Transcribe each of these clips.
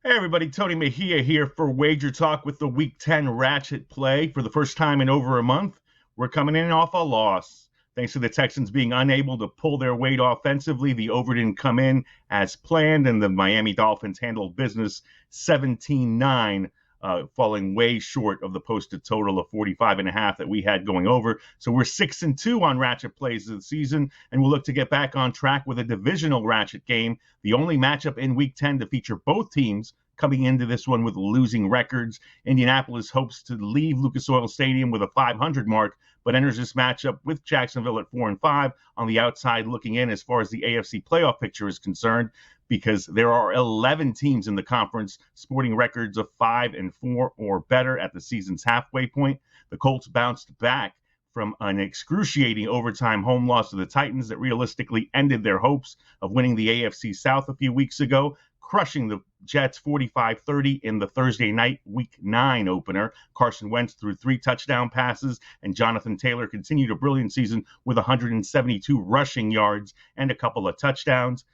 Hey everybody, Tony Mejia here for Wager Talk with the Week 10 Ratchet play. For the first time in over a month, we're coming in off a loss. Thanks to the Texans being unable to pull their weight offensively, the over didn't come in as planned, and the Miami Dolphins handled business 17-9, falling way short of the posted total of 45.5 that we had going over. So we're 6-2 on Ratchet plays of the season, and we'll look to get back on track with a divisional Ratchet game, the only matchup in Week 10 to feature both teams coming into this one with losing records. Indianapolis hopes to leave Lucas Oil Stadium with a 500 mark, but enters this matchup with Jacksonville at 4-5 on the outside looking in as far as the AFC playoff picture is concerned, because there are 11 teams in the conference sporting records of 5-4 or better at the season's halfway point. The Colts bounced back from an excruciating overtime home loss to the Titans that realistically ended their hopes of winning the AFC South a few weeks ago, crushing the Jets 45-30 in the Thursday night Week 9 opener. Carson Wentz threw 3 touchdown passes, and Jonathan Taylor continued a brilliant season with 172 rushing yards and a couple of touchdowns.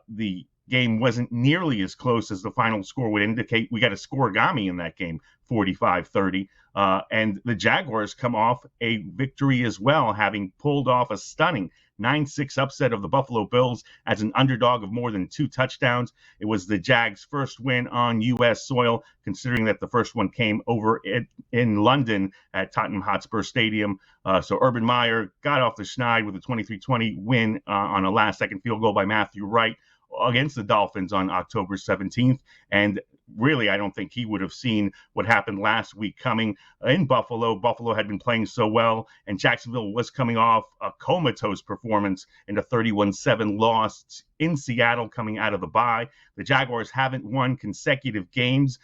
The game wasn't nearly as close as the final score would indicate. We got a scoregami in that game, 45-30. And the Jaguars come off a victory as well, having pulled off a stunning 9-6 upset of the Buffalo Bills as an underdog of more than 2 touchdowns. It was the Jags' first win on U.S. soil, considering that the first one came over in London at Tottenham Hotspur Stadium. So Urban Meyer got off the schneid with a 23-20 win on a last-second field goal by Matthew Wright against the Dolphins on October 17th. And really, I don't think he would have seen what happened last week coming in Buffalo. Buffalo had been playing so well, and Jacksonville was coming off a comatose performance in a 31-7 loss in Seattle coming out of the bye. The Jaguars haven't won consecutive games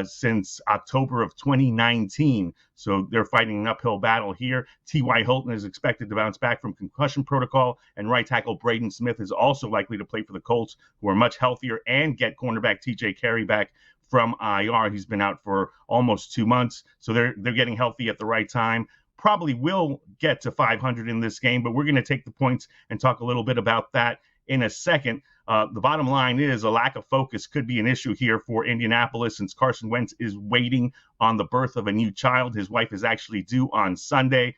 since October of 2019. So they're fighting an uphill battle here. T.Y. Hilton is expected to bounce back from concussion protocol, and right tackle Braden Smith is also likely to play for the Colts, who are much healthier, and get cornerback T.J. Carey back from IR. He's been out for almost 2 months, so they're getting healthy at the right time. Probably will get to 500 in this game, but we're going to take the points and talk a little bit about that in a second. The bottom line is a lack of focus could be an issue here for Indianapolis, since Carson Wentz is waiting on the birth of a new child. His wife is actually due on Sunday.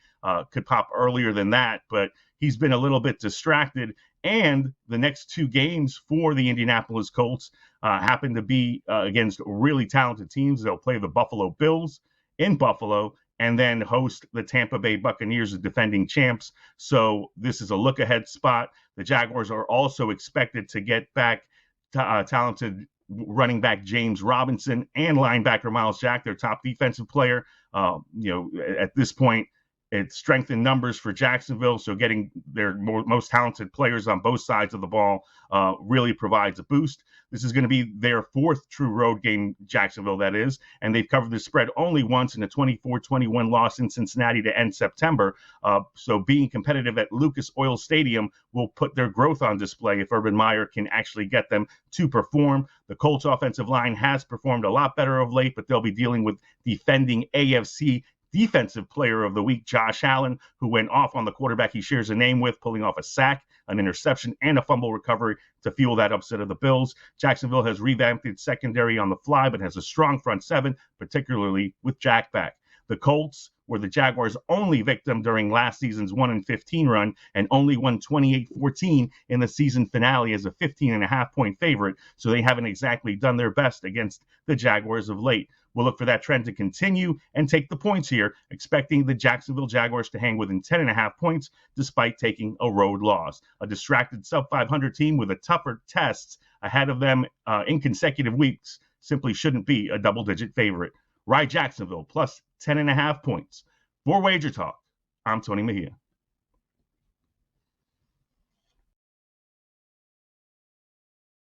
Could pop earlier than that, but he's been a little bit distracted. And the next 2 games for the Indianapolis Colts happen to be against really talented teams. They'll play the Buffalo Bills in Buffalo and then host the Tampa Bay Buccaneers, the defending champs. So this is a look-ahead spot. The Jaguars are also expected to get back talented running back James Robinson and linebacker Miles Jack, their top defensive player. At this point, it's strength in numbers for Jacksonville, so getting their most talented players on both sides of the ball really provides a boost. This is going to be their 4th true road game, Jacksonville, that is, and they've covered the spread only once in a 24-21 loss in Cincinnati to end September. So being competitive at Lucas Oil Stadium will put their growth on display if Urban Meyer can actually get them to perform. The Colts offensive line has performed a lot better of late, but they'll be dealing with defending AFC Defensive Player of the Week, Josh Allen, who went off on the quarterback he shares a name with, pulling off a sack, an interception, and a fumble recovery to fuel that upset of the Bills. Jacksonville has revamped its secondary on the fly, but has a strong front 7, particularly with Jack back. The Colts were the Jaguars' only victim during last season's 1-15 run, and only won 28-14 in the season finale as a 15.5-point favorite, so they haven't exactly done their best against the Jaguars of late. We'll look for that trend to continue and take the points here, expecting the Jacksonville Jaguars to hang within 10.5 points despite taking a road loss. A distracted sub-500 team with a tougher tests ahead of them in consecutive weeks simply shouldn't be a double-digit favorite. Ride Jacksonville plus 10.5 points. For Wager Talk, I'm Tony Mejia.